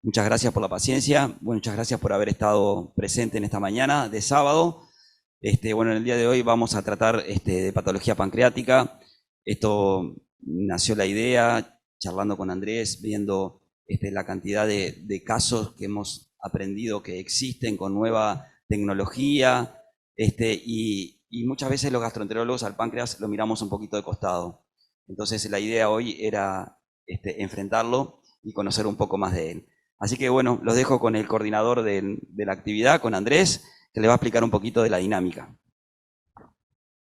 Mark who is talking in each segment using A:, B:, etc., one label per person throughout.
A: Muchas gracias por la paciencia. Bueno, muchas gracias por haber estado presente en esta mañana de sábado. Bueno, en el día de hoy vamos a tratar de patología pancreática. Esto nació la idea charlando con Andrés, viendo la cantidad de casos que hemos aprendido que existen con nueva tecnología, y muchas veces los gastroenterólogos al páncreas lo miramos un poquito de costado. Entonces la idea hoy era enfrentarlo y conocer un poco más de él. Así que bueno, los dejo con el coordinador de la actividad, con Andrés, que le va a explicar un poquito de la dinámica.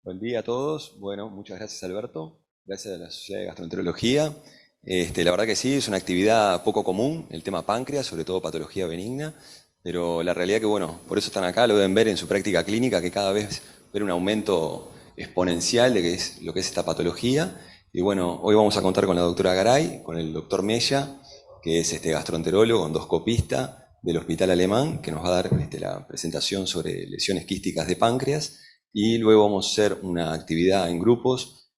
B: Buen día a todos. Bueno, muchas gracias Alberto. Gracias a la Sociedad de Gastroenterología. La verdad que sí, es una actividad poco común, el tema páncreas, sobre todo patología benigna, pero la realidad que, bueno, por eso están acá, lo deben ver en su práctica clínica, que cada vez ven un aumento exponencial de lo que es esta patología. Y bueno, hoy vamos a contar con la doctora Garay, con el doctor Mella, que es gastroenterólogo, endoscopista del Hospital Alemán, que nos va a dar la presentación sobre lesiones quísticas de páncreas. Y luego vamos a hacer una actividad en grupos,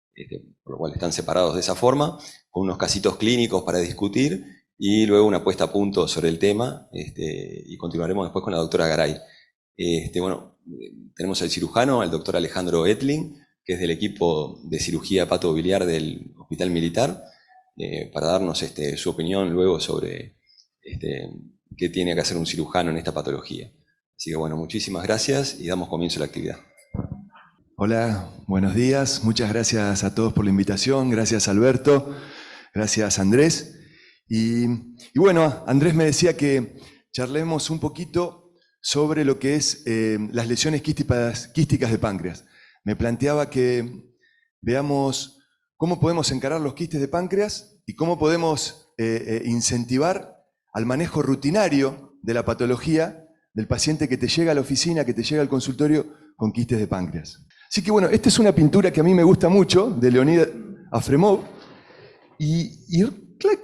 B: por lo cual están separados de esa forma, con unos casitos clínicos para discutir, y luego una puesta a punto sobre el tema, y continuaremos después con la doctora Garay. Bueno, tenemos al cirujano, al doctor Alejandro Etling, que es del equipo de cirugía hepatobiliar del Hospital Militar, para darnos su opinión luego sobre qué tiene que hacer un cirujano en esta patología. Así que bueno, muchísimas gracias y damos comienzo a la actividad.
C: Hola, buenos días. Muchas gracias a todos por la invitación. Gracias Alberto, gracias Andrés. Y bueno, Andrés me decía que charlemos un poquito sobre lo que es las lesiones quísticas de páncreas. Me planteaba que veamos cómo podemos encarar los quistes de páncreas y cómo podemos incentivar al manejo rutinario de la patología del paciente que te llega a la oficina, que te llega al consultorio con quistes de páncreas. Así que bueno, esta es una pintura que a mí me gusta mucho, de Leonid Afremov, y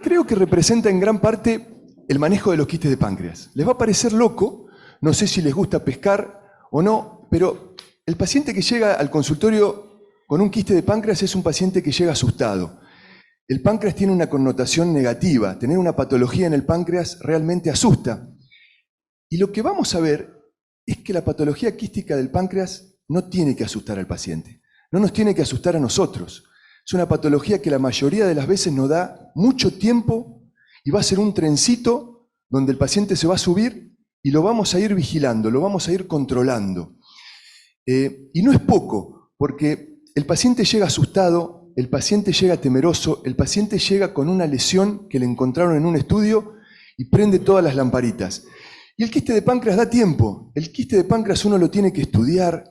C: creo que representa en gran parte el manejo de los quistes de páncreas. Les va a parecer loco, no sé si les gusta pescar o no, pero el paciente que llega al consultorio con un quiste de páncreas es un paciente que llega asustado. El páncreas tiene una connotación negativa, tener una patología en el páncreas realmente asusta. Y lo que vamos a ver es que la patología quística del páncreas no tiene que asustar al paciente, no nos tiene que asustar a nosotros. Es una patología que la mayoría de las veces nos da mucho tiempo y va a ser un trencito donde el paciente se va a subir y lo vamos a ir vigilando, lo vamos a ir controlando. Y no es poco, porque el paciente llega asustado, el paciente llega temeroso, el paciente llega con una lesión que le encontraron en un estudio y prende todas las lamparitas. Y el quiste de páncreas da tiempo. El quiste de páncreas uno lo tiene que estudiar,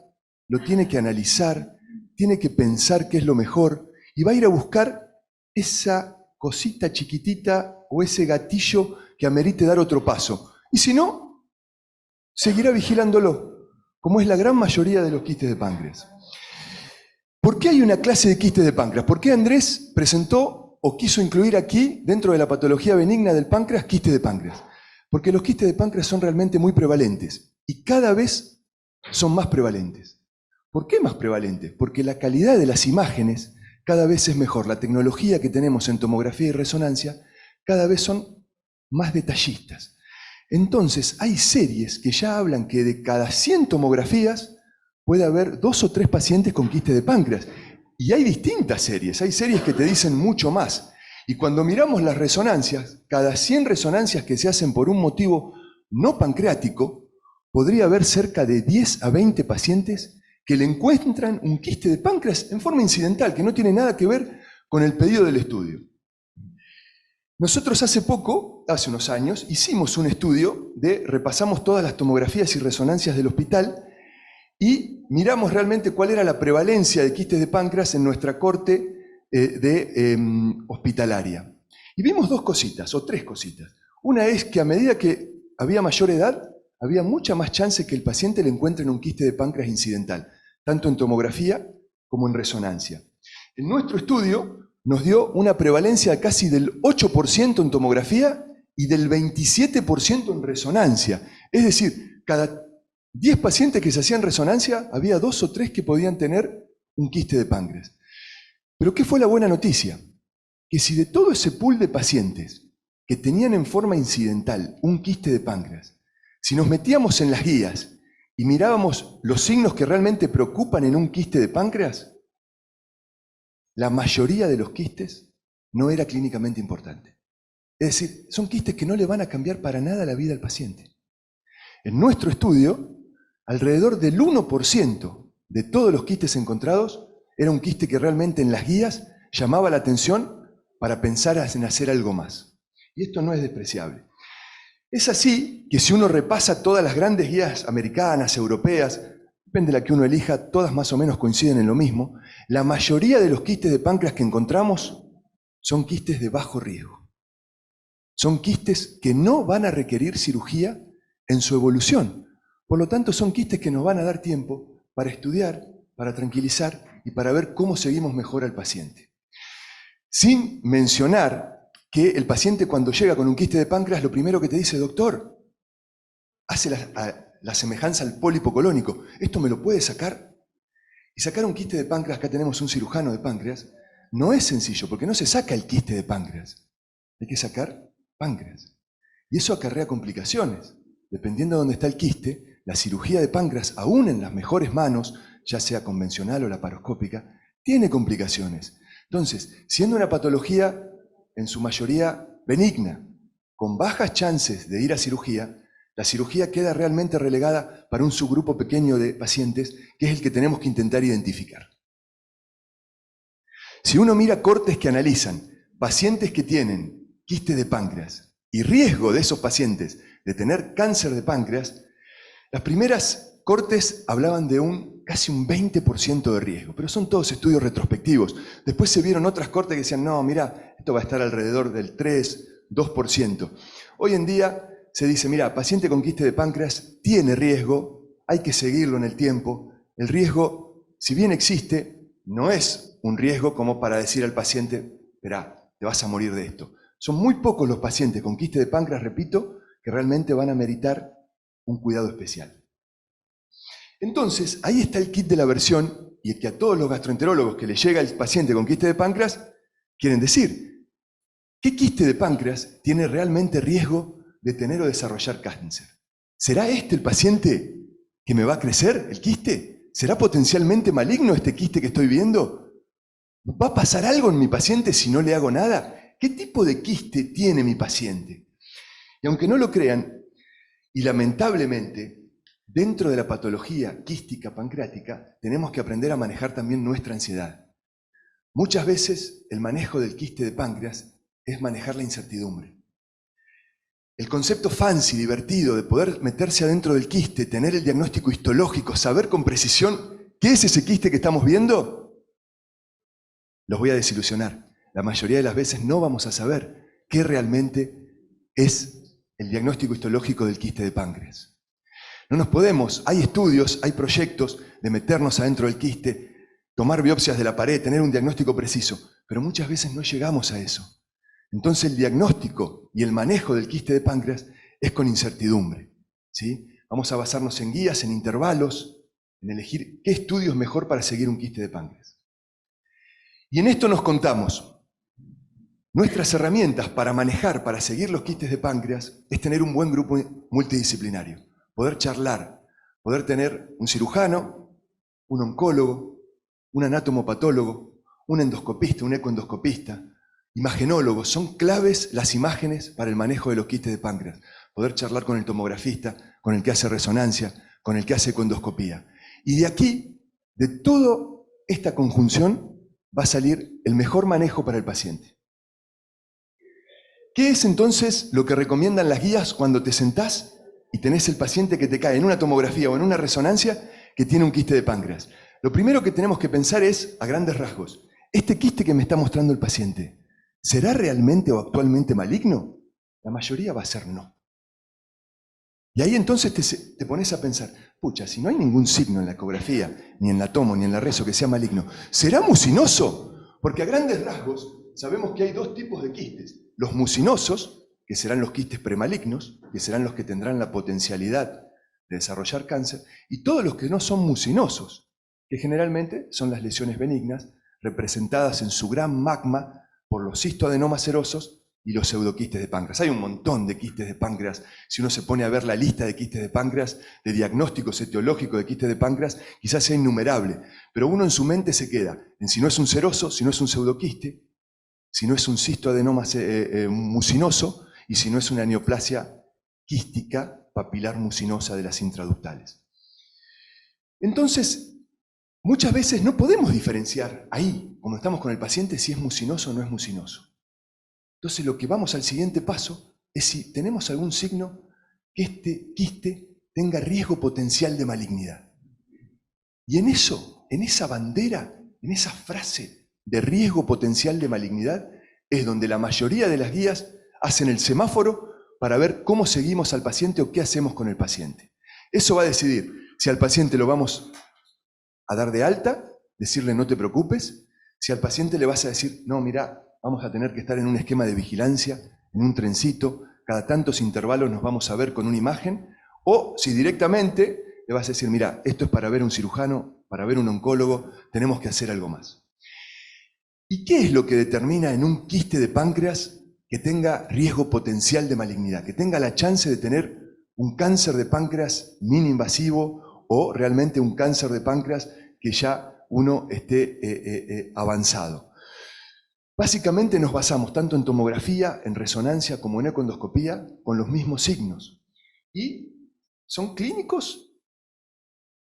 C: lo tiene que analizar, tiene que pensar qué es lo mejor y va a ir a buscar esa cosita chiquitita o ese gatillo que amerite dar otro paso. Y si no, seguirá vigilándolo, como es la gran mayoría de los quistes de páncreas. ¿Por qué hay una clase de quistes de páncreas? ¿Por qué Andrés presentó o quiso incluir aquí, dentro de la patología benigna del páncreas, quistes de páncreas? Porque los quistes de páncreas son realmente muy prevalentes y cada vez son más prevalentes. ¿Por qué más prevalentes? Porque la calidad de las imágenes cada vez es mejor. La tecnología que tenemos en tomografía y resonancia cada vez son más detallistas. Entonces hay series que ya hablan que de cada 100 tomografías puede haber 2 o 3 pacientes con quiste de páncreas. Y hay distintas series, hay series que te dicen mucho más. Y cuando miramos las resonancias, cada 100 resonancias que se hacen por un motivo no pancreático, podría haber cerca de 10 a 20 pacientes que le encuentran un quiste de páncreas en forma incidental, que no tiene nada que ver con el pedido del estudio. Nosotros hace poco, hace unos años, hicimos un estudio repasamos todas las tomografías y resonancias del hospital y miramos realmente cuál era la prevalencia de quistes de páncreas en nuestra corte hospitalaria. Y vimos 2 cositas, o 3 cositas. Una es que a medida que había mayor edad, había mucha más chance que el paciente le encuentre un quiste de páncreas incidental, tanto en tomografía como en resonancia. En nuestro estudio nos dio una prevalencia casi del 8% en tomografía y del 27% en resonancia. Es decir, cada 10 pacientes que se hacían resonancia, había 2 o 3 que podían tener un quiste de páncreas. Pero ¿qué fue la buena noticia? Que si de todo ese pool de pacientes que tenían en forma incidental un quiste de páncreas, si nos metíamos en las guías y mirábamos los signos que realmente preocupan en un quiste de páncreas, la mayoría de los quistes no era clínicamente importante. Es decir, son quistes que no le van a cambiar para nada la vida al paciente. En nuestro estudio, alrededor del 1% de todos los quistes encontrados era un quiste que realmente en las guías llamaba la atención para pensar en hacer algo más. Y esto no es despreciable. Es así que si uno repasa todas las grandes guías americanas, europeas, depende de la que uno elija, todas más o menos coinciden en lo mismo, la mayoría de los quistes de páncreas que encontramos son quistes de bajo riesgo. Son quistes que no van a requerir cirugía en su evolución. Por lo tanto, son quistes que nos van a dar tiempo para estudiar, para tranquilizar y para ver cómo seguimos mejor al paciente. Sin mencionar que el paciente cuando llega con un quiste de páncreas, lo primero que te dice, doctor, hace la semejanza al pólipo colónico. ¿Esto me lo puede sacar? Y sacar un quiste de páncreas, acá tenemos un cirujano de páncreas, no es sencillo, porque no se saca el quiste de páncreas. Hay que sacar páncreas. Y eso acarrea complicaciones. Dependiendo de dónde está el quiste, la cirugía de páncreas, aún en las mejores manos, ya sea convencional o laparoscópica, tiene complicaciones. Entonces, siendo una patología en su mayoría benigna, con bajas chances de ir a cirugía, la cirugía queda realmente relegada para un subgrupo pequeño de pacientes, que es el que tenemos que intentar identificar. Si uno mira cortes que analizan pacientes que tienen quiste de páncreas y riesgo de esos pacientes de tener cáncer de páncreas, las primeras cortes hablaban de casi un 20% de riesgo, pero son todos estudios retrospectivos. Después se vieron otras cortes que decían, no, mira, esto va a estar alrededor del 3, 2%. Hoy en día se dice, mira, paciente con quiste de páncreas tiene riesgo, hay que seguirlo en el tiempo. El riesgo, si bien existe, no es un riesgo como para decir al paciente, espera, te vas a morir de esto. Son muy pocos los pacientes con quiste de páncreas, repito, que realmente van a meritar un cuidado especial. Entonces, ahí está el kit de la aversión y el que a todos los gastroenterólogos que le llega el paciente con quiste de páncreas quieren decir, ¿qué quiste de páncreas tiene realmente riesgo de tener o desarrollar cáncer? ¿Será este el paciente que me va a crecer, el quiste? ¿Será potencialmente maligno este quiste que estoy viendo? ¿Va a pasar algo en mi paciente si no le hago nada? ¿Qué tipo de quiste tiene mi paciente? Y aunque no lo crean, y lamentablemente, dentro de la patología quística pancreática, tenemos que aprender a manejar también nuestra ansiedad. Muchas veces el manejo del quiste de páncreas es manejar la incertidumbre. El concepto fancy, divertido, de poder meterse adentro del quiste, tener el diagnóstico histológico, saber con precisión qué es ese quiste que estamos viendo, los voy a desilusionar. La mayoría de las veces no vamos a saber qué realmente es el diagnóstico histológico del quiste de páncreas. No nos podemos, hay estudios, hay proyectos de meternos adentro del quiste, tomar biopsias de la pared, tener un diagnóstico preciso, pero muchas veces no llegamos a eso. Entonces el diagnóstico y el manejo del quiste de páncreas es con incertidumbre, ¿sí? Vamos a basarnos en guías, en intervalos, en elegir qué estudio es mejor para seguir un quiste de páncreas. Y en esto nos contamos. Nuestras herramientas para manejar, para seguir los quistes de páncreas, es tener un buen grupo multidisciplinario. Poder charlar, poder tener un cirujano, un oncólogo, un anatomopatólogo, un endoscopista, un ecoendoscopista, imagenólogos. Son claves las imágenes para el manejo de los quistes de páncreas. Poder charlar con el tomografista, con el que hace resonancia, con el que hace ecoendoscopía. Y de aquí, de toda esta conjunción, va a salir el mejor manejo para el paciente. ¿Qué es entonces lo que recomiendan las guías cuando te sentás y tenés el paciente que te cae en una tomografía o en una resonancia que tiene un quiste de páncreas? Lo primero que tenemos que pensar es, a grandes rasgos, ¿este quiste que me está mostrando el paciente, será realmente o actualmente maligno? La mayoría va a ser no. Y ahí entonces te pones a pensar, pucha, si no hay ningún signo en la ecografía, ni en la tomo, ni en la reso que sea maligno, ¿será mucinoso? Porque a grandes rasgos sabemos que hay dos tipos de quistes. Los mucinosos, que serán los quistes premalignos, que serán los que tendrán la potencialidad de desarrollar cáncer, y todos los que no son mucinosos, que generalmente son las lesiones benignas, representadas en su gran magma por los cistoadenomas serosos y los pseudoquistes de páncreas. Hay un montón de quistes de páncreas. Si uno se pone a ver la lista de quistes de páncreas, de diagnósticos etiológicos de quistes de páncreas, quizás sea innumerable, pero uno en su mente se queda en si no es un seroso, si no es un pseudoquiste, si no es un cistoadenoma mucinoso y si no es una neoplasia quística papilar mucinosa de las intraductales. Entonces, muchas veces no podemos diferenciar ahí, cuando estamos con el paciente, si es mucinoso o no es mucinoso. Entonces lo que vamos al siguiente paso es si tenemos algún signo que este quiste tenga riesgo potencial de malignidad. Y en eso, en esa bandera, en esa frase de riesgo potencial de malignidad, es donde la mayoría de las guías hacen el semáforo para ver cómo seguimos al paciente o qué hacemos con el paciente. Eso va a decidir si al paciente lo vamos a dar de alta, decirle no te preocupes, si al paciente le vas a decir, no, mira, vamos a tener que estar en un esquema de vigilancia, en un trencito, cada tantos intervalos nos vamos a ver con una imagen, o si directamente le vas a decir, mira, esto es para ver un cirujano, para ver un oncólogo, tenemos que hacer algo más. ¿Y qué es lo que determina en un quiste de páncreas que tenga riesgo potencial de malignidad, que tenga la chance de tener un cáncer de páncreas mini-invasivo o realmente un cáncer de páncreas que ya uno esté avanzado? Básicamente nos basamos tanto en tomografía, en resonancia como en ecoendoscopía con los mismos signos. Y son clínicos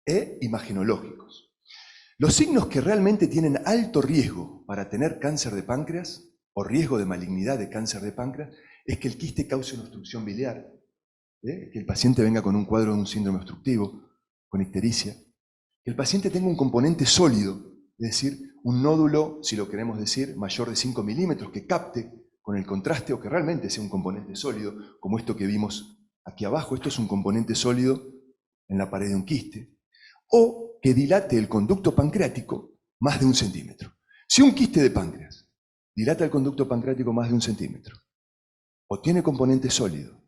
C: e imagenológicos. Los signos que realmente tienen alto riesgo para tener cáncer de páncreas o riesgo de malignidad de cáncer de páncreas es que el quiste cause una obstrucción biliar, que el paciente venga con un cuadro de un síndrome obstructivo, con ictericia, que el paciente tenga un componente sólido, es decir, un nódulo, si lo queremos decir, mayor de 5 milímetros, que capte con el contraste o que realmente sea un componente sólido, como esto que vimos aquí abajo. Esto es un componente sólido en la pared de un quiste. O que dilate el conducto pancreático más de 1 centímetro. Si un quiste de páncreas dilata el conducto pancreático más de 1 centímetro, o tiene componente sólido,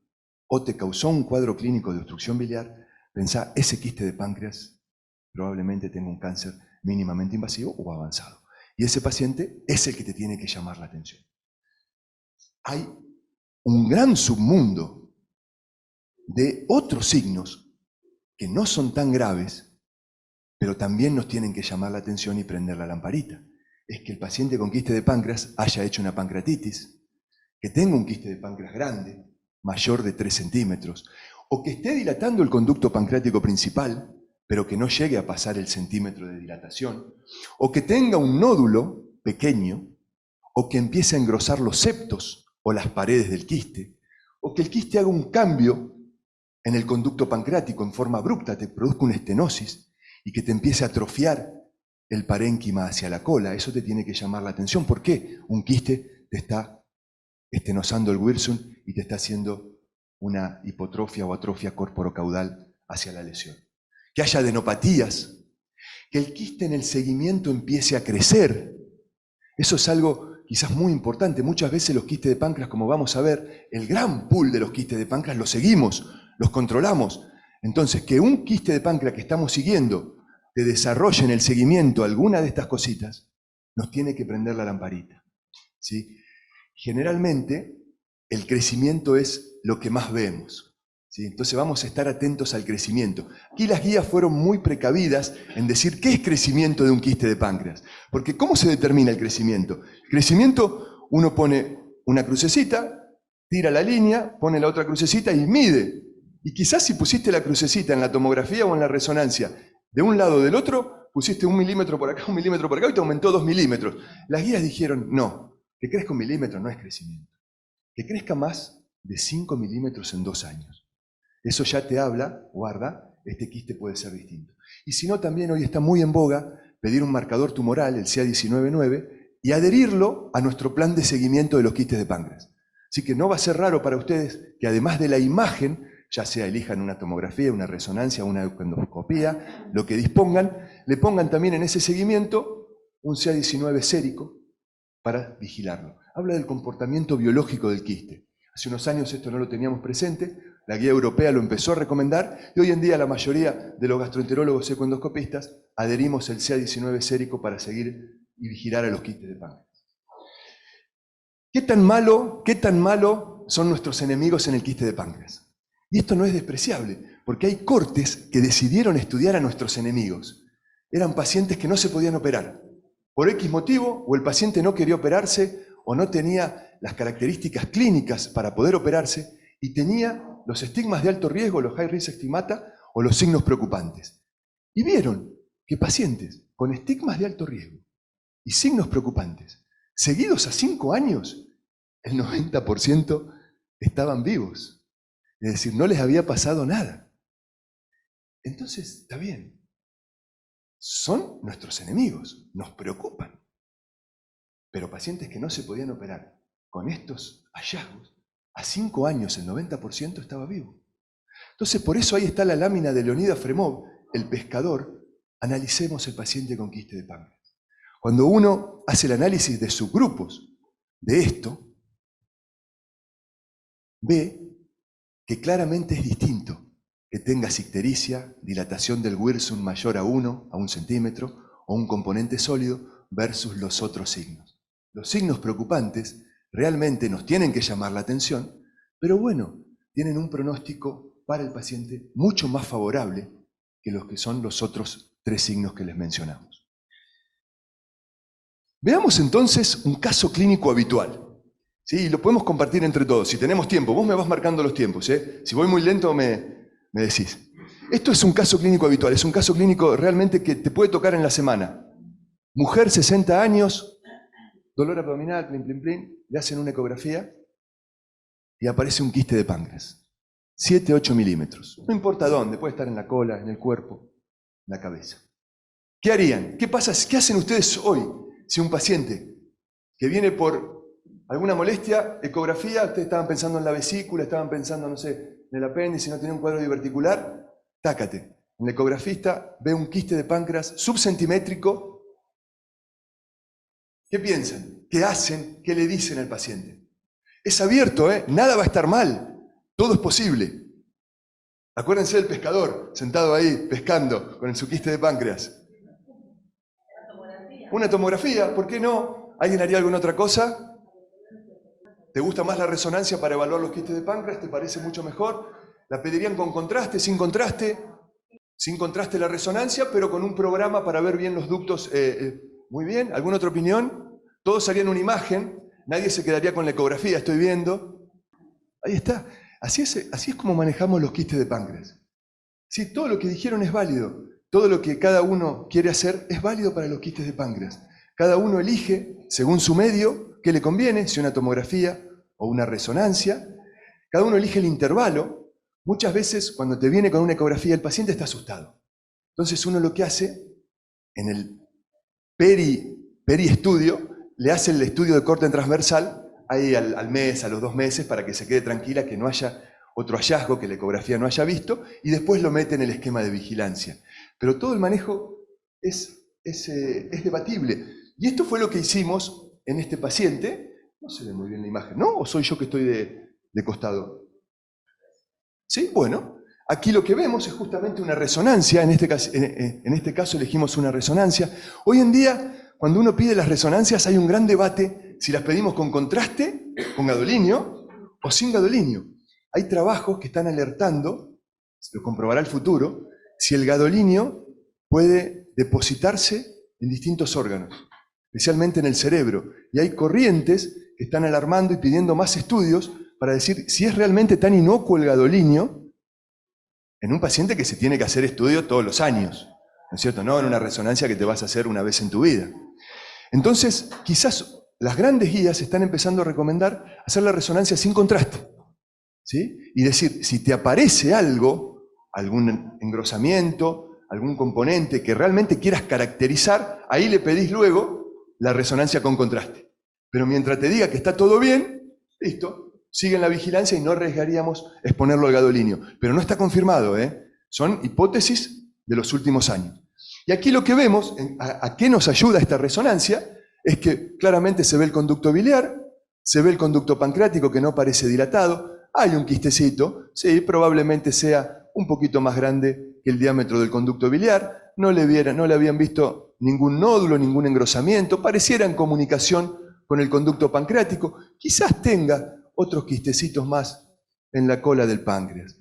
C: o te causó un cuadro clínico de obstrucción biliar, pensá, ese quiste de páncreas probablemente tenga un cáncer mínimamente invasivo o avanzado. Y ese paciente es el que te tiene que llamar la atención. Hay un gran submundo de otros signos que no son tan graves, pero también nos tienen que llamar la atención y prender la lamparita. Es que el paciente con quiste de páncreas haya hecho una pancreatitis, que tenga un quiste de páncreas grande, mayor de 3 centímetros, o que esté dilatando el conducto pancreático principal, pero que no llegue a pasar el centímetro de dilatación, o que tenga un nódulo pequeño, o que empiece a engrosar los septos o las paredes del quiste, o que el quiste haga un cambio en el conducto pancreático en forma abrupta, te produzca una estenosis y que te empiece a atrofiar el parénquima hacia la cola. Eso te tiene que llamar la atención. ¿Por qué? Un quiste te está estenosando el wirsum y te está haciendo una hipotrofia o atrofia corporocaudal hacia la lesión. Que haya adenopatías, que el quiste en el seguimiento empiece a crecer. Eso es algo quizás muy importante. Muchas veces los quistes de páncreas, como vamos a ver, el gran pool de los quistes de páncreas los seguimos, los controlamos. Entonces, que un quiste de páncreas que estamos siguiendo te desarrolle en el seguimiento alguna de estas cositas, nos tiene que prender la lamparita, ¿sí? Generalmente, el crecimiento es lo que más vemos. ¿Sí? Entonces vamos a estar atentos al crecimiento. Aquí las guías fueron muy precavidas en decir qué es crecimiento de un quiste de páncreas. Porque ¿cómo se determina el crecimiento? El crecimiento, uno pone una crucecita, tira la línea, pone la otra crucecita y mide. Y quizás si pusiste la crucecita en la tomografía o en la resonancia, de un lado o del otro, pusiste 1 milímetro por acá, 1 milímetro por acá y te aumentó 2 milímetros. Las guías dijeron, no, que crezca 1 milímetro no es crecimiento. Que crezca más de 5 milímetros en 2 años. Eso ya te habla, guarda, este quiste puede ser distinto. Y si no, también hoy está muy en boga pedir un marcador tumoral, el CA19-9, y adherirlo a nuestro plan de seguimiento de los quistes de páncreas. Así que no va a ser raro para ustedes que además de la imagen, ya sea elijan una tomografía, una resonancia, una ecoendoscopía, lo que dispongan, le pongan también en ese seguimiento un CA19 sérico para vigilarlo. Habla del comportamiento biológico del quiste. Hace unos años esto no lo teníamos presente, la guía europea lo empezó a recomendar y hoy en día la mayoría de los gastroenterólogos ecoendoscopistas adherimos el CA19 sérico para seguir y vigilar a los quistes de páncreas. qué tan malo son nuestros enemigos en el quiste de páncreas? Y esto no es despreciable, porque hay cortes que decidieron estudiar a nuestros enemigos. Eran pacientes que no se podían operar. Por X motivo, o el paciente no quería operarse, o no tenía las características clínicas para poder operarse, y tenía los estigmas de alto riesgo, los high risk stigmata, o los signos preocupantes. Y vieron que pacientes con estigmas de alto riesgo y signos preocupantes, seguidos a 5 años, el 90% estaban vivos. Es decir, no les había pasado nada. Entonces, está bien. Son nuestros enemigos, nos preocupan. Pero pacientes que no se podían operar con estos hallazgos, a 5 años el 90% estaba vivo. Entonces, por eso ahí está la lámina de Leonid Afremov, el pescador. Analicemos el paciente con quiste de páncreas. Cuando uno hace el análisis de subgrupos de esto, ve que claramente es distinto que tengas ictericia, dilatación del Wirsung mayor a 1 centímetro, o un componente sólido versus los otros signos. Los signos preocupantes realmente nos tienen que llamar la atención, pero bueno, tienen un pronóstico para el paciente mucho más favorable que los que son los otros 3 signos que les mencionamos. Veamos entonces un caso clínico habitual. Sí, lo podemos compartir entre todos. Si tenemos tiempo, vos me vas marcando los tiempos. Si voy muy lento, me decís. Esto es un caso clínico habitual, es un caso clínico realmente que te puede tocar en la semana. Mujer, 60 años, dolor abdominal, plin, plin, plin, le hacen una ecografía y aparece un quiste de páncreas. 7-8 milímetros. No importa dónde, puede estar en la cola, en el cuerpo, en la cabeza. ¿Qué harían? ¿Qué pasa? ¿Qué hacen ustedes hoy si un paciente que viene por alguna molestia, ecografía, ustedes estaban pensando en la vesícula, estaban pensando, no sé, en el apéndice, no tenía un cuadro diverticular, tácate. El ecografista ve un quiste de páncreas subcentimétrico. ¿Qué piensan? ¿Qué hacen? ¿Qué le dicen al paciente? Es abierto, nada va a estar mal, todo es posible. Acuérdense del pescador, sentado ahí, pescando, con su quiste de páncreas. Una tomografía, ¿por qué no? ¿Alguien haría alguna otra cosa? ¿Te gusta más la resonancia para evaluar los quistes de páncreas? ¿Te parece mucho mejor? ¿La pedirían con contraste, sin contraste? Sin contraste la resonancia, pero con un programa para ver bien los ductos. Muy bien, ¿alguna otra opinión? Todos harían una imagen, nadie se quedaría con la ecografía, estoy viendo. Ahí está. Así es como manejamos los quistes de páncreas. Sí, todo lo que dijeron es válido. Todo lo que cada uno quiere hacer es válido para los quistes de páncreas. Cada uno elige, según su medio, qué le conviene, si una tomografía o una resonancia. Cada uno elige el intervalo. Muchas veces, cuando te viene con una ecografía, el paciente está asustado. Entonces uno lo que hace, en el peri-estudio, le hace el estudio de corte transversal, ahí al mes, a los 2 meses, para que se quede tranquila, que no haya otro hallazgo que la ecografía no haya visto, y después lo mete en el esquema de vigilancia. Pero todo el manejo es debatible. Y esto fue lo que hicimos en este paciente. No se ve muy bien la imagen, ¿no? ¿O soy yo que estoy de costado? ¿Sí? Bueno, aquí lo que vemos es justamente una resonancia. En este caso elegimos una resonancia. Hoy en día, cuando uno pide las resonancias, hay un gran debate si las pedimos con contraste, con gadolinio, o sin gadolinio. Hay trabajos que están alertando, se lo comprobará el futuro, si el gadolinio puede depositarse en distintos órganos, especialmente en el cerebro. Y hay corrientes que están alarmando y pidiendo más estudios para decir si es realmente tan inocuo el gadolinio en un paciente que se tiene que hacer estudio todos los años, ¿no es cierto? No en una resonancia que te vas a hacer una vez en tu vida. Entonces, quizás las grandes guías están empezando a recomendar hacer la resonancia sin contraste, ¿sí? Y decir, si te aparece algo, algún engrosamiento, algún componente que realmente quieras caracterizar, ahí le pedís luego la resonancia con contraste. Pero mientras te diga que está todo bien, listo, sigue en la vigilancia y no arriesgaríamos exponerlo al gadolinio. Pero no está confirmado, son hipótesis de los últimos años. Y aquí lo que vemos, ¿a qué nos ayuda esta resonancia? Es que claramente se ve el conducto biliar, se ve el conducto pancreático que no parece dilatado, hay un quistecito, sí, probablemente sea un poquito más grande que el diámetro del conducto biliar, no le habían visto ningún nódulo, ningún engrosamiento, pareciera en comunicación con el conducto pancreático, quizás tenga otros quistecitos más en la cola del páncreas.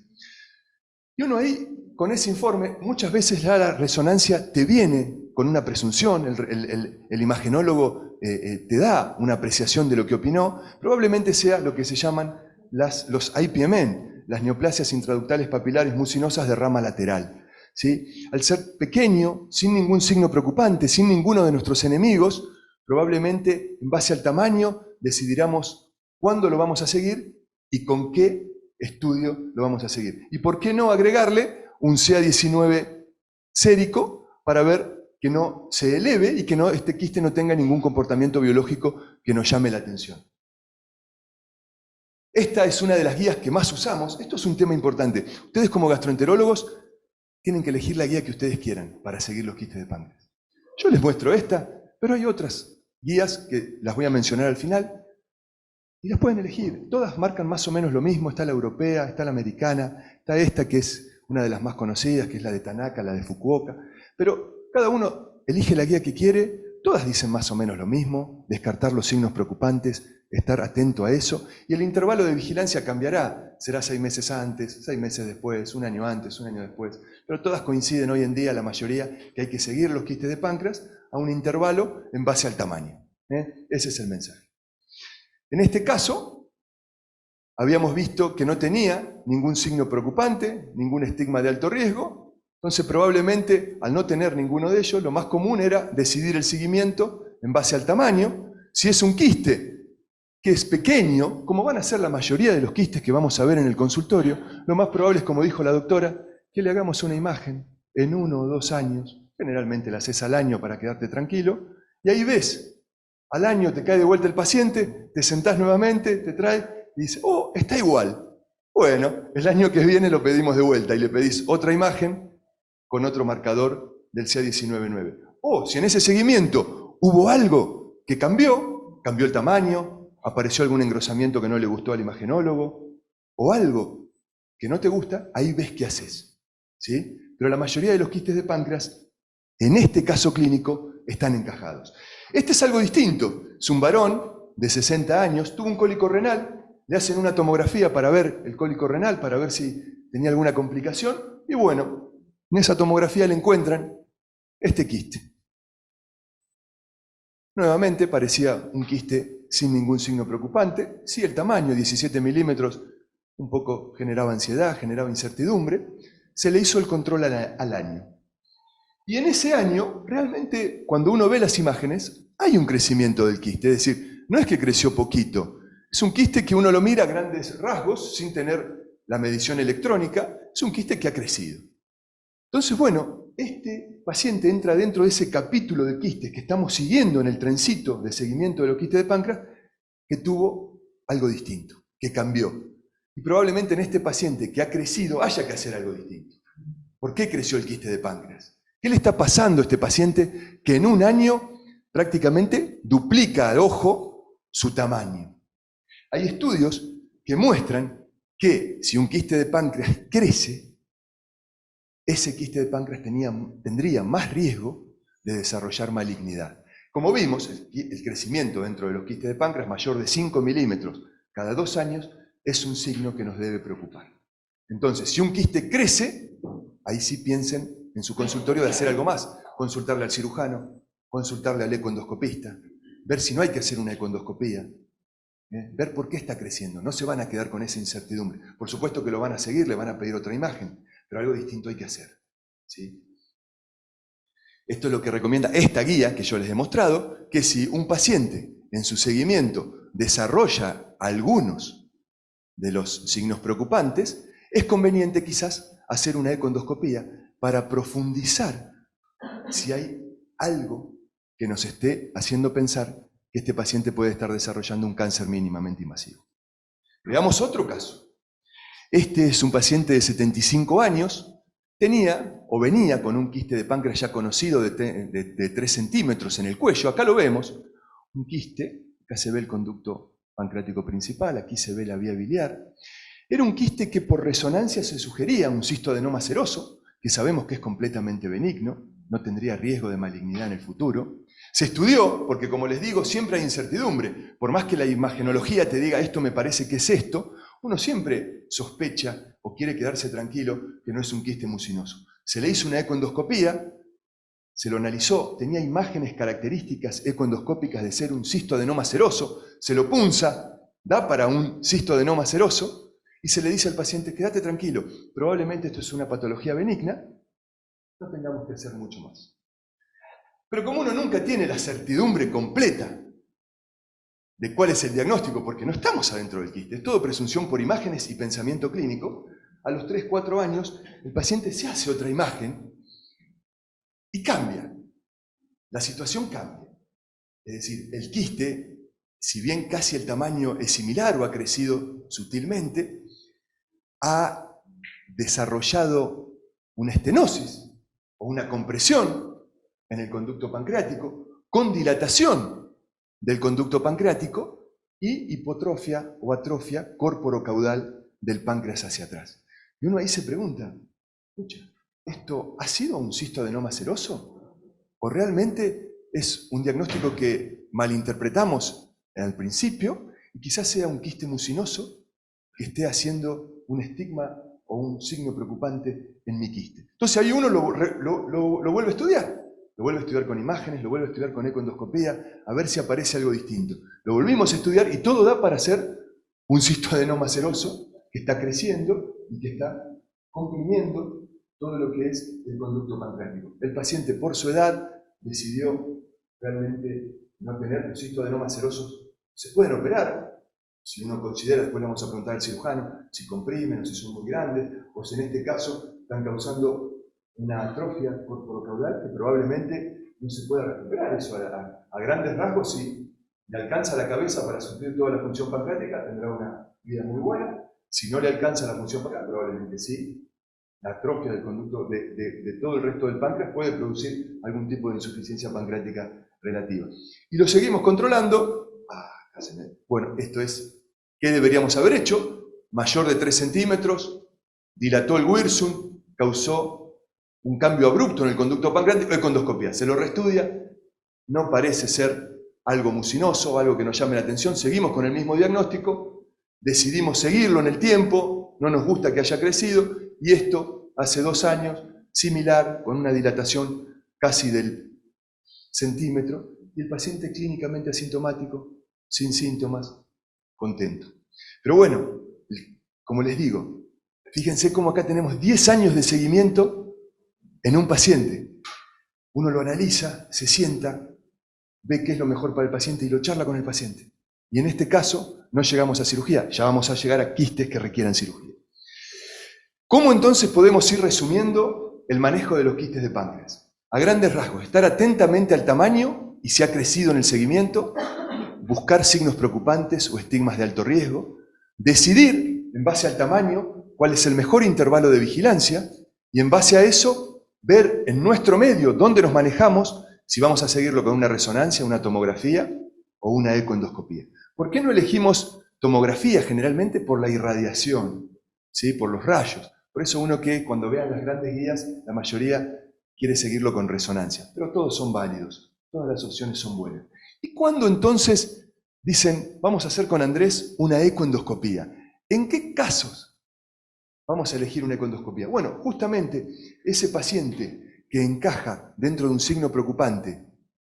C: Y uno ahí, con ese informe, muchas veces la resonancia te viene con una presunción, el imagenólogo te da una apreciación de lo que opinó, probablemente sea lo que se llaman los IPMN, las neoplasias intraductales papilares mucinosas de rama lateral. ¿Sí? Al ser pequeño, sin ningún signo preocupante, sin ninguno de nuestros enemigos, probablemente en base al tamaño decidiramos cuándo lo vamos a seguir y con qué estudio lo vamos a seguir. Y por qué no agregarle un CA19 sérico para ver que no se eleve y que este quiste no tenga ningún comportamiento biológico que nos llame la atención. Esta es una de las guías que más usamos. Esto es un tema importante. Ustedes como gastroenterólogos tienen que elegir la guía que ustedes quieran para seguir los quistes de páncreas. Yo les muestro esta, pero hay otras guías que las voy a mencionar al final y las pueden elegir. Todas marcan más o menos lo mismo. Está la europea, está la americana, está esta que es una de las más conocidas, que es la de Tanaka, la de Fukuoka. Pero cada uno elige la guía que quiere. Todas dicen más o menos lo mismo: descartar los signos preocupantes, estar atento a eso, y el intervalo de vigilancia cambiará. Será 6 meses antes, 6 meses después, 1 año antes, 1 año después. Pero todas coinciden hoy en día, la mayoría, que hay que seguir los quistes de páncreas a un intervalo en base al tamaño. Ese es el mensaje. En este caso, habíamos visto que no tenía ningún signo preocupante, ningún estigma de alto riesgo. Entonces, probablemente, al no tener ninguno de ellos, lo más común era decidir el seguimiento en base al tamaño. Si es un quiste que es pequeño, como van a ser la mayoría de los quistes que vamos a ver en el consultorio, lo más probable es, como dijo la doctora, que le hagamos una imagen en 1 o 2 años. Generalmente la haces al año para quedarte tranquilo. Y ahí ves, al año te cae de vuelta el paciente, te sentás nuevamente, te trae y dice: oh, está igual. Bueno, el año que viene lo pedimos de vuelta y le pedís otra imagen con otro marcador del CA19-9. O si en ese seguimiento hubo algo que cambió el tamaño, apareció algún engrosamiento que no le gustó al imagenólogo, o algo que no te gusta, ahí ves qué haces. ¿Sí? Pero la mayoría de los quistes de páncreas, en este caso clínico, están encajados. Este es algo distinto. Es un varón de 60 años, tuvo un cólico renal, le hacen una tomografía para ver el cólico renal, para ver si tenía alguna complicación, y bueno, en esa tomografía le encuentran este quiste. Nuevamente parecía un quiste sin ningún signo preocupante. Sí, el tamaño, 17 milímetros, un poco generaba ansiedad, generaba incertidumbre. Se le hizo el control al año. Y en ese año, realmente, cuando uno ve las imágenes, hay un crecimiento del quiste. Es decir, no es que creció poquito. Es un quiste que uno lo mira a grandes rasgos, sin tener la medición electrónica. Es un quiste que ha crecido. Entonces, bueno, este paciente entra dentro de ese capítulo de quistes que estamos siguiendo en el trencito de seguimiento de los quistes de páncreas, que tuvo algo distinto, que cambió. Y probablemente en este paciente que ha crecido haya que hacer algo distinto. ¿Por qué creció el quiste de páncreas? ¿Qué le está pasando a este paciente que en 1 año prácticamente duplica al ojo su tamaño? Hay estudios que muestran que si un quiste de páncreas crece, ese quiste de páncreas tendría más riesgo de desarrollar malignidad. Como vimos, el crecimiento dentro de los quistes de páncreas mayor de 5 milímetros cada 2 años es un signo que nos debe preocupar. Entonces, si un quiste crece, ahí sí piensen en su consultorio de hacer algo más. Consultarle al cirujano, consultarle al ecoendoscopista, ver si no hay que hacer una ecoendoscopía, ver por qué está creciendo. No se van a quedar con esa incertidumbre. Por supuesto que lo van a seguir, le van a pedir otra imagen, pero algo distinto hay que hacer. ¿Sí? Esto es lo que recomienda esta guía que yo les he mostrado, que si un paciente en su seguimiento desarrolla algunos de los signos preocupantes, es conveniente quizás hacer una ecoendoscopía para profundizar si hay algo que nos esté haciendo pensar que este paciente puede estar desarrollando un cáncer mínimamente invasivo. Veamos otro caso. Este es un paciente de 75 años, tenía o venía con un quiste de páncreas ya conocido de 3 centímetros en el cuello. Acá lo vemos, un quiste, acá se ve el conducto pancreático principal, aquí se ve la vía biliar. Era un quiste que por resonancia se sugería un cisto adenoma seroso, que sabemos que es completamente benigno. no tendría riesgo de malignidad en el futuro. Se estudió, porque como les digo, siempre hay incertidumbre. Por más que la imagenología te diga esto me parece que es esto, uno siempre sospecha o quiere quedarse tranquilo que no es un quiste mucinoso. Se le hizo una ecoendoscopía, se lo analizó, tenía imágenes características ecoendoscópicas de ser un cistoadenoma seroso, se lo punza, da para un cistoadenoma seroso, y se le dice al paciente, quédate tranquilo, probablemente esto es una patología benigna, no tengamos que hacer mucho más. Pero como uno nunca tiene la certidumbre completa de cuál es el diagnóstico, porque no estamos adentro del quiste, es todo presunción por imágenes y pensamiento clínico, a los 3-4 años el paciente se hace otra imagen y cambia. La situación cambia. Es decir, el quiste, si bien casi el tamaño es similar o ha crecido sutilmente, ha desarrollado una estenosis o una compresión en el conducto pancreático, con dilatación del conducto pancreático y hipotrofia o atrofia corporocaudal del páncreas hacia atrás. Y uno ahí se pregunta, escucha, ¿esto ha sido un cistoadenoma seroso? ¿O realmente es un diagnóstico que malinterpretamos al principio y quizás sea un quiste mucinoso que esté haciendo un estigma o un signo preocupante en mi quiste? Entonces ahí uno lo vuelve a estudiar. Lo vuelve a estudiar con imágenes, lo vuelve a estudiar con ecoendoscopía, a ver si aparece algo distinto. Lo volvimos a estudiar y todo da para hacer un cistoadenoma seroso que está creciendo y que está comprimiendo todo lo que es el conducto pancreático. El paciente, por su edad, decidió realmente no tener cistoadenomas serosos. Se pueden operar, si uno considera, después le vamos a preguntar al cirujano, si comprimen o si son muy grandes, o si en este caso están causando una atrofia corporocaudal que probablemente no se pueda recuperar. Eso a grandes rasgos, si le alcanza la cabeza para suplir toda la función pancreática, tendrá una vida muy buena. Si no le alcanza la función pancreática, probablemente sí. La atrofia del conducto de todo el resto del páncreas puede producir algún tipo de insuficiencia pancreática relativa. Y lo seguimos controlando. Bueno, esto es, ¿qué deberíamos haber hecho? Mayor de 3 centímetros, dilató el wirsum, causó un cambio abrupto en el conducto pancreático, ecoendoscopía. Se lo reestudia, no parece ser algo mucinoso, algo que nos llame la atención, seguimos con el mismo diagnóstico, decidimos seguirlo en el tiempo, no nos gusta que haya crecido, y esto hace 2 años, similar, con una dilatación casi del centímetro, y el paciente clínicamente asintomático, sin síntomas, contento. Pero bueno, como les digo, fíjense cómo acá tenemos 10 años de seguimiento en un paciente. Uno lo analiza, se sienta, ve qué es lo mejor para el paciente y lo charla con el paciente. Y en este caso no llegamos a cirugía, ya vamos a llegar a quistes que requieran cirugía. ¿Cómo entonces podemos ir resumiendo el manejo de los quistes de páncreas? A grandes rasgos, estar atentamente al tamaño y si ha crecido en el seguimiento, buscar signos preocupantes o estigmas de alto riesgo, decidir en base al tamaño cuál es el mejor intervalo de vigilancia y en base a eso ver en nuestro medio dónde nos manejamos, si vamos a seguirlo con una resonancia, una tomografía o una ecoendoscopía. ¿Por qué no elegimos tomografía generalmente? Por la irradiación, ¿sí? Por los rayos. Por eso uno que cuando vean las grandes guías, la mayoría quiere seguirlo con resonancia. Pero todos son válidos, todas las opciones son buenas. ¿Y cuándo entonces dicen, vamos a hacer con Andrés una ecoendoscopía? ¿En qué casos vamos a elegir una ecoendoscopía? Bueno, justamente ese paciente que encaja dentro de un signo preocupante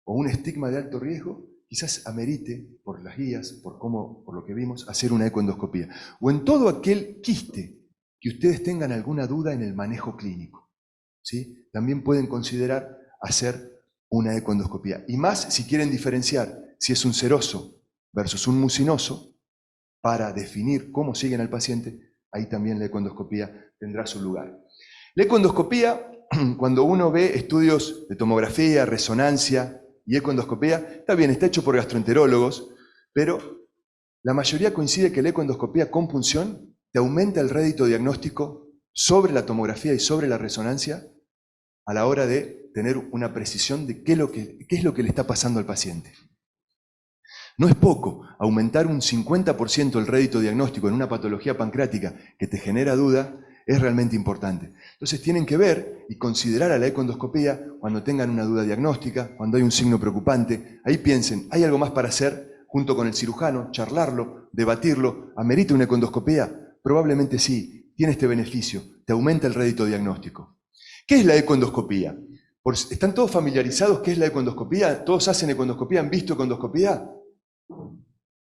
C: o un estigma de alto riesgo, quizás amerite, por las guías, por lo que vimos, hacer una ecoendoscopía. O en todo aquel quiste que ustedes tengan alguna duda en el manejo clínico, ¿sí? También pueden considerar hacer una ecoendoscopía. Y más si quieren diferenciar si es un seroso versus un mucinoso, para definir cómo siguen al paciente, ahí también la ecoendoscopía tendrá su lugar. La ecoendoscopía, cuando uno ve estudios de tomografía, resonancia y ecoendoscopía, está bien, está hecho por gastroenterólogos, pero la mayoría coincide que la ecoendoscopía con punción te aumenta el rédito diagnóstico sobre la tomografía y sobre la resonancia a la hora de tener una precisión de qué es lo que le está pasando al paciente. No es poco aumentar un 50% el rédito diagnóstico en una patología pancreática que te genera duda, es realmente importante. Entonces tienen que ver y considerar a la ecoendoscopía cuando tengan una duda diagnóstica, cuando hay un signo preocupante. Ahí piensen, ¿hay algo más para hacer junto con el cirujano? Charlarlo, debatirlo. ¿Amerita una ecoendoscopía? Probablemente sí. Tiene este beneficio, te aumenta el rédito diagnóstico. ¿Qué es la ecoendoscopía? ¿Están todos familiarizados qué es la ecoendoscopía? ¿Todos hacen ecoendoscopía? ¿Han visto ecoendoscopía?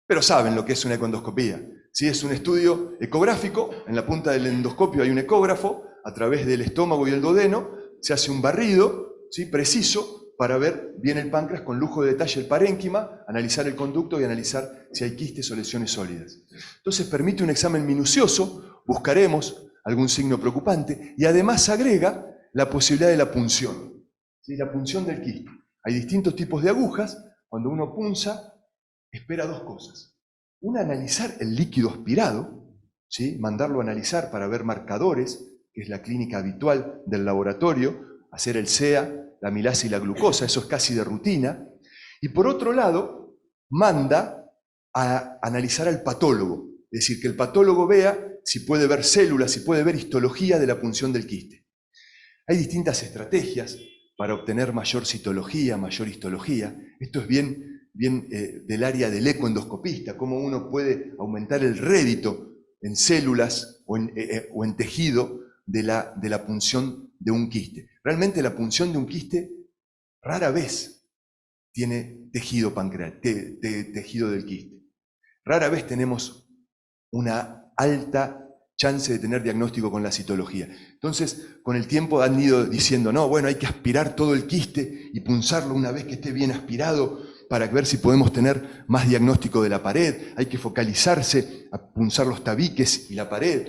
C: Pero saben lo que es una ecoendoscopía. ¿Sí? Es un estudio ecográfico, en la punta del endoscopio hay un ecógrafo, a través del estómago y el duodeno se hace un barrido, ¿sí? Preciso para ver bien el páncreas con lujo de detalle el parénquima, analizar el conducto y analizar si hay quistes o lesiones sólidas. Entonces permite un examen minucioso, buscaremos algún signo preocupante y además agrega la posibilidad de la punción, ¿sí? La punción del quiste. Hay distintos tipos de agujas, cuando uno punza espera dos cosas. Una, analizar el líquido aspirado, ¿sí? Mandarlo a analizar para ver marcadores, que es la clínica habitual del laboratorio, hacer el SEA, la amilasa y la glucosa, eso es casi de rutina. Y por otro lado, manda a analizar al patólogo, es decir, que el patólogo vea si puede ver células, si puede ver histología de la punción del quiste. Hay distintas estrategias para obtener mayor citología, mayor histología. Esto es bien del área del ecoendoscopista, cómo uno puede aumentar el rédito en células o en tejido de la punción de un quiste. Realmente la punción de un quiste rara vez tiene tejido pancreático, tejido del quiste. Rara vez tenemos una alta chance de tener diagnóstico con la citología. Entonces, con el tiempo han ido diciendo, no, bueno, hay que aspirar todo el quiste y punzarlo una vez que esté bien aspirado para ver si podemos tener más diagnóstico de la pared. Hay que focalizarse a punzar los tabiques y la pared.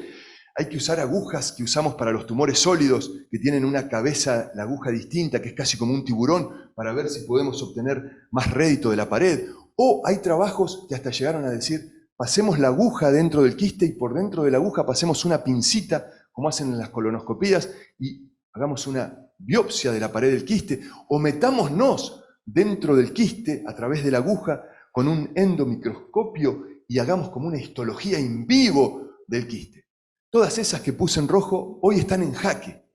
C: Hay que usar agujas que usamos para los tumores sólidos, que tienen una cabeza, la aguja distinta, que es casi como un tiburón, para ver si podemos obtener más rédito de la pared. O hay trabajos que hasta llegaron a decir, pasemos la aguja dentro del quiste y por dentro de la aguja pasemos una pincita, como hacen en las colonoscopías, y hagamos una biopsia de la pared del quiste, o metámonos dentro del quiste a través de la aguja con un endomicroscopio y hagamos como una histología in vivo del quiste. Todas esas que puse en rojo hoy están en jaque,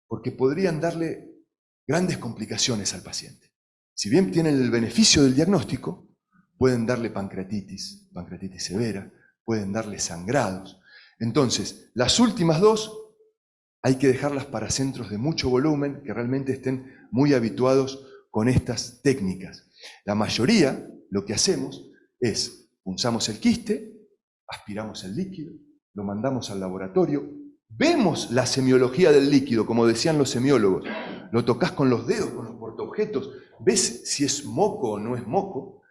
C: porque podrían darle grandes complicaciones al paciente. Si bien tienen el beneficio del diagnóstico, pueden darle pancreatitis severa, pueden darle sangrados. Entonces, las últimas dos hay que dejarlas para centros de mucho volumen, que realmente estén muy habituados con estas técnicas. La mayoría, lo que hacemos es, punzamos el quiste, aspiramos el líquido, lo mandamos al laboratorio, vemos la semiología del líquido, como decían los semiólogos, lo tocas con los dedos, con los portaobjetos, ves si es moco o no es moco,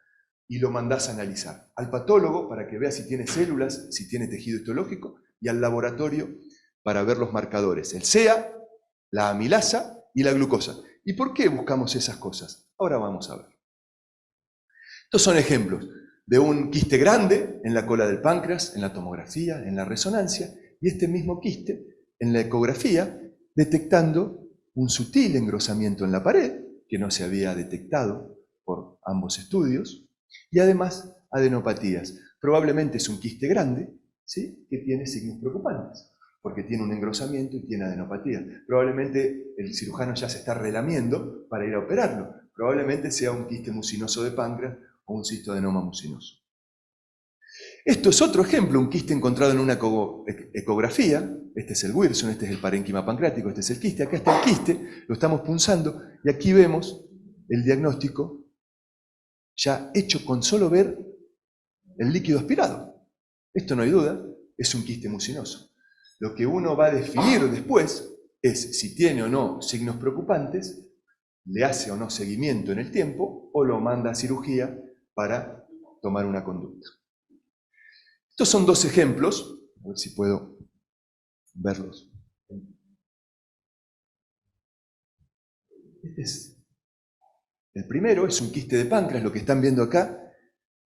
C: y lo mandás a analizar. Al patólogo para que vea si tiene células, si tiene tejido histológico, y al laboratorio para ver los marcadores, el SEA, la amilasa y la glucosa. ¿Y por qué buscamos esas cosas? Ahora vamos a ver. Estos son ejemplos de un quiste grande en la cola del páncreas, en la tomografía, en la resonancia, y este mismo quiste en la ecografía, detectando un sutil engrosamiento en la pared, que no se había detectado por ambos estudios, y además adenopatías. Probablemente es un quiste grande, ¿sí?, que tiene signos preocupantes, porque tiene un engrosamiento y tiene adenopatía. Probablemente el cirujano ya se está relamiendo para ir a operarlo. Probablemente sea un quiste mucinoso de páncreas o un cistoadenoma mucinoso. Esto es otro ejemplo, un quiste encontrado en una ecografía. Este es el Wilson, este es el parénquima pancreático, este es el quiste. Acá está el quiste, lo estamos punzando y aquí vemos el diagnóstico ya hecho con solo ver el líquido aspirado. Esto no hay duda, es un quiste mucinoso. Lo que uno va a definir después es si tiene o no signos preocupantes, le hace o no seguimiento en el tiempo o lo manda a cirugía para tomar una conducta. Estos son dos ejemplos, a ver si puedo verlos. El primero es un quiste de páncreas, lo que están viendo acá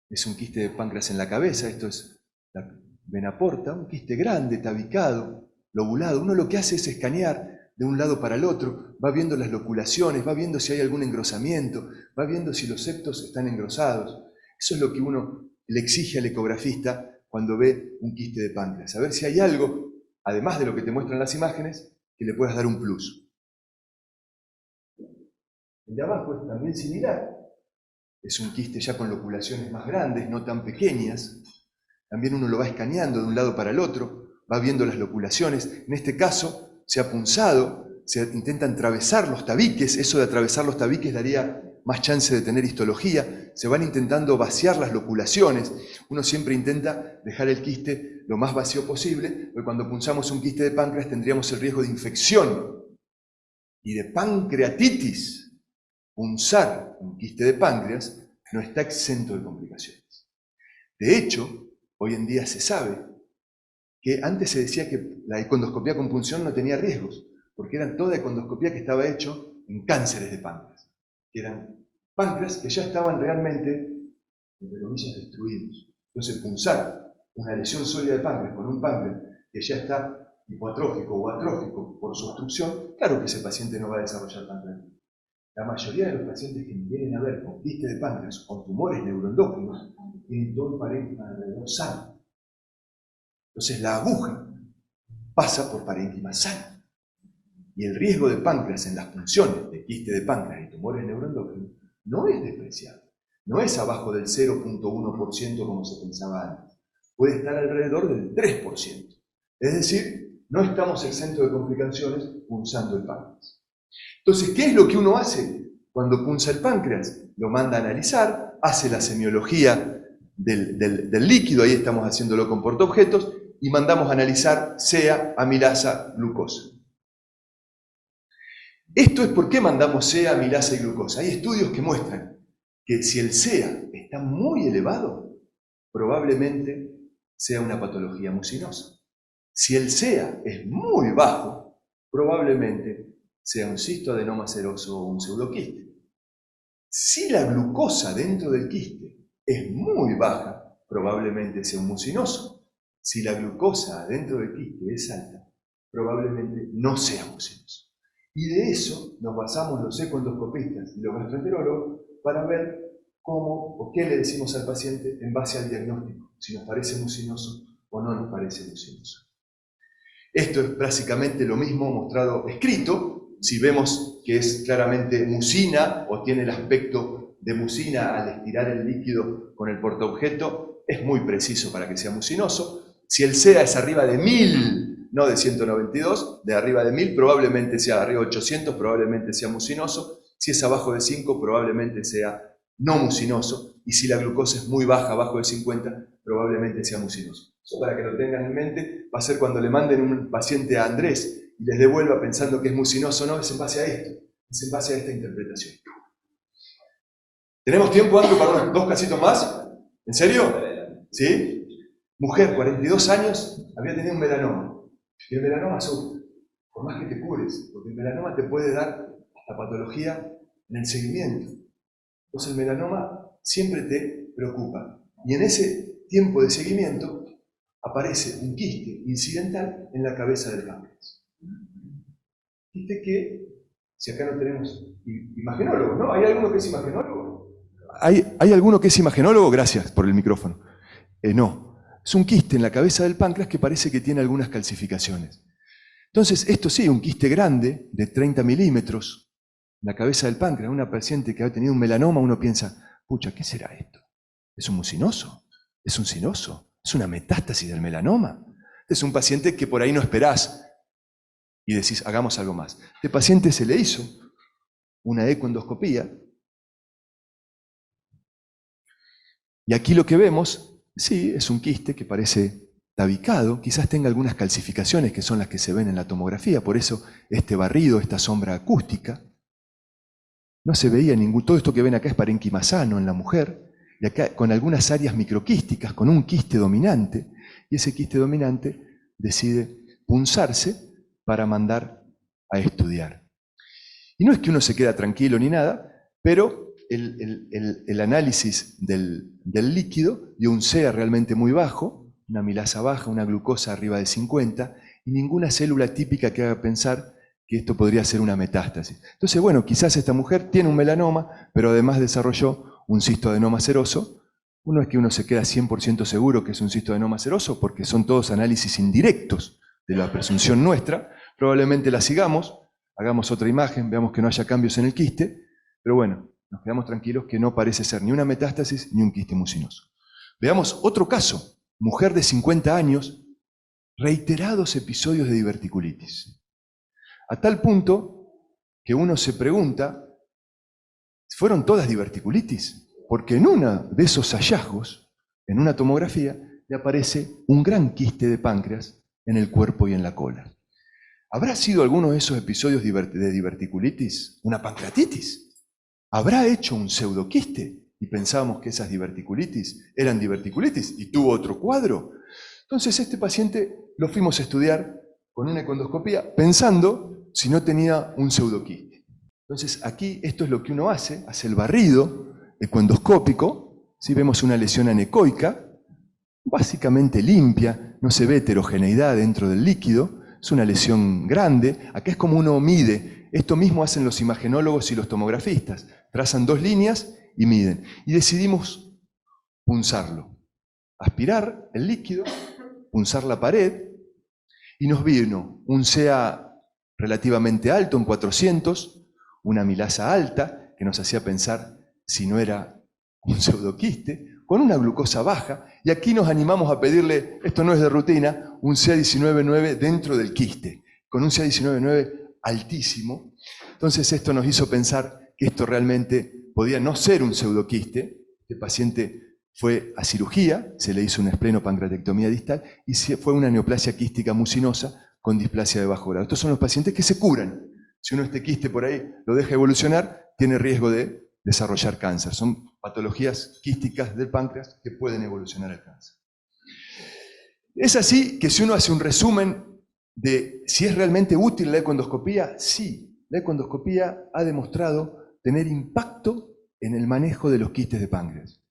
C: es un quiste de páncreas en la cabeza, esto es la vena porta, un quiste grande, tabicado, lobulado. Uno lo que hace es escanear de un lado para el otro, va viendo las loculaciones, va viendo si hay algún engrosamiento, va viendo si los septos están engrosados. Eso es lo que uno le exige al ecografista cuando ve un quiste de páncreas, a ver si hay algo además de lo que te muestran las imágenes, que le puedas dar un plus. El de abajo es también similar. Es un quiste ya con loculaciones más grandes, no tan pequeñas. También uno lo va escaneando de un lado para el otro, va viendo las loculaciones. En este caso se ha punzado, se intentan atravesar los tabiques. Eso de atravesar los tabiques daría más chance de tener histología. Se van intentando vaciar las loculaciones. Uno siempre intenta dejar el quiste lo más vacío posible, porque cuando punzamos un quiste de páncreas tendríamos el riesgo de infección y de pancreatitis. Punzar un quiste de páncreas no está exento de complicaciones. De hecho, hoy en día se sabe que antes se decía que la econdoscopía con punción no tenía riesgos, porque era toda econdoscopía que estaba hecho en cánceres de páncreas, que eran páncreas que ya estaban realmente, entre comillas, destruidos. Entonces, punzar una lesión sólida de páncreas con un páncreas que ya está hipoatrófico o atrófico por su obstrucción, claro que ese paciente no va a desarrollar pancreatitis. La mayoría de los pacientes que vienen a ver con quiste de páncreas o con tumores neuroendocrinos tienen todo el parénquima alrededor sano. Entonces la aguja pasa por parénquima sano. Y el riesgo de páncreas en las punciones de quiste de páncreas y tumores neuroendocrinos no es despreciable. No es abajo del 0.1% como se pensaba antes. Puede estar alrededor del 3%. Es decir, no estamos exentos de complicaciones punzando el páncreas. Entonces, ¿qué es lo que uno hace cuando punza el páncreas? Lo manda a analizar, hace la semiología del líquido, ahí estamos haciéndolo con portaobjetos, y mandamos a analizar CEA, amilasa, glucosa. Esto es por qué mandamos CEA, amilasa y glucosa. Hay estudios que muestran que si el CEA está muy elevado, probablemente sea una patología mucinosa. Si el CEA es muy bajo, probablemente sea un cistoadenoma seroso o un pseudoquiste. Si la glucosa dentro del quiste es muy baja, probablemente sea un mucinoso. Si la glucosa dentro del quiste es alta, probablemente no sea mucinoso. Y de eso nos basamos los ecoendoscopistas y los gastroenterólogos para ver cómo o qué le decimos al paciente en base al diagnóstico, si nos parece mucinoso o no nos parece mucinoso. Esto es básicamente lo mismo mostrado escrito. Si vemos que es claramente mucina o tiene el aspecto de mucina al estirar el líquido con el portaobjeto, es muy preciso para que sea mucinoso. Si el CEA es arriba de 1000, no de 192, de arriba de 1000, probablemente sea arriba de 800, probablemente sea mucinoso. Si es abajo de 5, probablemente sea no mucinoso. Y si la glucosa es muy baja, abajo de 50, probablemente sea mucinoso. Eso para que lo tengan en mente, va a ser cuando le manden un paciente a Andrés y les devuelva pensando que es mucinoso, no, es en base a esto, es en base a esta interpretación. ¿Tenemos tiempo, Andrew, para unos 2 casitos más? ¿En serio? ¿Sí? Mujer, 42 años, había tenido un melanoma. Y el melanoma asusta, por más que te cures, porque el melanoma te puede dar hasta patología en el seguimiento. Entonces el melanoma siempre te preocupa. Y en ese tiempo de seguimiento aparece un quiste incidental en la cabeza del páncreas. Quiste que, si acá no tenemos imagenólogos, ¿no? ¿Hay alguno que es imagenólogo? ¿Hay alguno que es imagenólogo? Gracias por el micrófono. No. Es un quiste en la cabeza del páncreas que parece que tiene algunas calcificaciones. Entonces, esto sí, un quiste grande de 30 milímetros en la cabeza del páncreas. Una paciente que ha tenido un melanoma, uno piensa, pucha, ¿qué será esto? ¿Es un mucinoso? ¿Es un cinoso? ¿Es una metástasis del melanoma? Es un paciente que por ahí no esperás y decís, hagamos algo más. Este paciente se le hizo una ecoendoscopía y aquí lo que vemos, sí, es un quiste que parece tabicado, quizás tenga algunas calcificaciones que son las que se ven en la tomografía, por eso este barrido, esta sombra acústica. No se veía todo esto que ven acá es parénquima sano en la mujer, y acá con algunas áreas microquísticas, con un quiste dominante, y ese quiste dominante decide punzarse para mandar a estudiar. Y no es que uno se queda tranquilo ni nada, pero el análisis del líquido dio un CEA realmente muy bajo, una amilasa baja, una glucosa arriba de 50, y ninguna célula típica que haga pensar que esto podría ser una metástasis. Entonces, bueno, quizás esta mujer tiene un melanoma, pero además desarrolló un cistoadenoma seroso. Uno es que uno se queda 100% seguro que es un cistoadenoma seroso porque son todos análisis indirectos. de la presunción nuestra, probablemente la sigamos, hagamos otra imagen, veamos que no haya cambios en el quiste, pero bueno, nos quedamos tranquilos que no parece ser ni una metástasis ni un quiste mucinoso. Veamos otro caso, mujer de 50 años, reiterados episodios de diverticulitis. A tal punto que uno se pregunta, ¿fueron todas diverticulitis? Porque en uno de esos hallazgos, en una tomografía, le aparece un gran quiste de páncreas en el cuerpo y en la cola. ¿Habrá sido alguno de esos episodios de diverticulitis una pancreatitis? ¿Habrá hecho un pseudoquiste y pensábamos que esas diverticulitis eran diverticulitis y tuvo otro cuadro? Entonces este paciente lo fuimos a estudiar con una econdoscopía pensando si no tenía un pseudoquiste. Entonces aquí esto es lo que uno hace el barrido econdoscópico, ¿sí? Vemos una lesión anecoica, básicamente limpia, no se ve heterogeneidad dentro del líquido, es una lesión grande. Acá es como uno mide, esto mismo hacen los imagenólogos y los tomografistas, trazan 2 líneas y miden. Y decidimos punzarlo, aspirar el líquido, punzar la pared, y nos vino un CA relativamente alto, en 400, una amilasa alta, que nos hacía pensar si no era un pseudoquiste, con una glucosa baja, y aquí nos animamos a pedirle, esto no es de rutina, un CA19,9 dentro del quiste, con un CA19,9 altísimo. Entonces esto nos hizo pensar que esto realmente podía no ser un pseudoquiste. Este paciente fue a cirugía, se le hizo una esplenopancreatectomía distal y fue una neoplasia quística mucinosa con displasia de bajo grado. Estos son los pacientes que se curan. Si uno este quiste por ahí lo deja evolucionar, tiene riesgo de desarrollar cáncer. Son patologías quísticas del páncreas que pueden evolucionar al cáncer. Es así que si uno hace un resumen de si es realmente útil la econdoscopía, sí, la econdoscopía ha demostrado tener impacto en el manejo de los quistes de páncreas.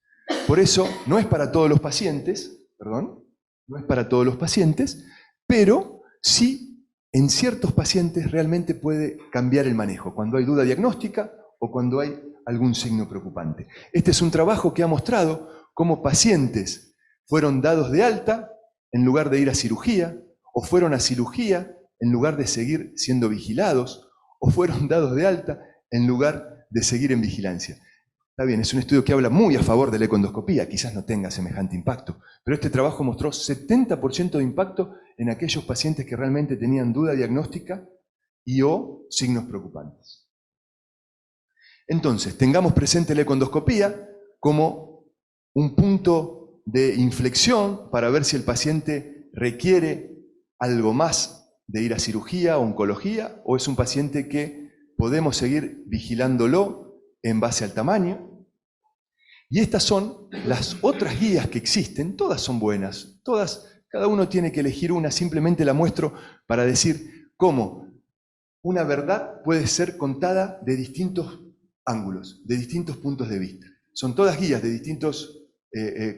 C: Por eso no es para todos los pacientes, no es para todos los pacientes, pero sí en ciertos pacientes realmente puede cambiar el manejo, cuando hay duda diagnóstica o cuando hay algún signo preocupante. Este es un trabajo que ha mostrado cómo pacientes fueron dados de alta en lugar de ir a cirugía, o fueron a cirugía en lugar de seguir siendo vigilados, o fueron dados de alta en lugar de seguir en vigilancia. Está bien, es un estudio que habla muy a favor de la econdoscopía, quizás no tenga semejante impacto, pero este trabajo mostró 70% de impacto en aquellos pacientes que realmente tenían duda diagnóstica y o signos preocupantes. Entonces, tengamos presente la econdoscopía como un punto de inflexión para ver si el paciente requiere algo más de ir a cirugía o oncología, o es un paciente que podemos seguir vigilándolo en base al tamaño. Y estas son las otras guías que existen, todas son buenas, todas, cada uno tiene que elegir una, simplemente la muestro para decir cómo una verdad puede ser contada de distintos ángulos, de distintos puntos de vista. Son todas guías de distintos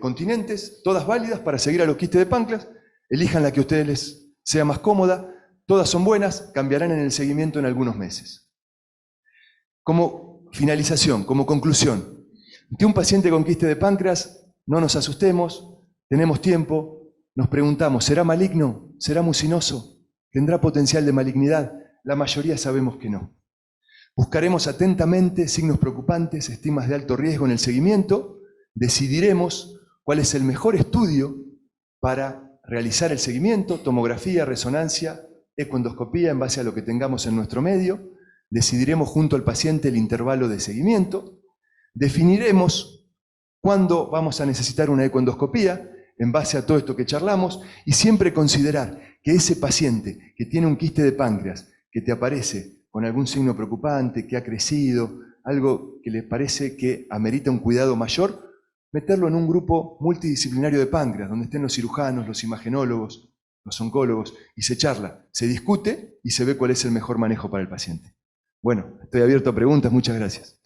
C: continentes, todas válidas para seguir a los quistes de páncreas, elijan la que a ustedes les sea más cómoda, todas son buenas, cambiarán en el seguimiento en algunos meses. Como finalización, como conclusión, que un paciente con quiste de páncreas, no nos asustemos, tenemos tiempo, nos preguntamos, ¿será maligno? ¿Será mucinoso? ¿Tendrá potencial de malignidad? La mayoría sabemos que no. Buscaremos atentamente signos preocupantes, estimas de alto riesgo en el seguimiento, decidiremos cuál es el mejor estudio para realizar el seguimiento, tomografía, resonancia, econdoscopía en base a lo que tengamos en nuestro medio, decidiremos junto al paciente el intervalo de seguimiento, definiremos cuándo vamos a necesitar una econdoscopía en base a todo esto que charlamos y siempre considerar que ese paciente que tiene un quiste de páncreas, que te aparece con algún signo preocupante, que ha crecido, algo que le parece que amerita un cuidado mayor, meterlo en un grupo multidisciplinario de páncreas, donde estén los cirujanos, los imagenólogos, los oncólogos, y se charla, se discute y se ve cuál es el mejor manejo para el paciente. Bueno, estoy abierto a preguntas, muchas gracias.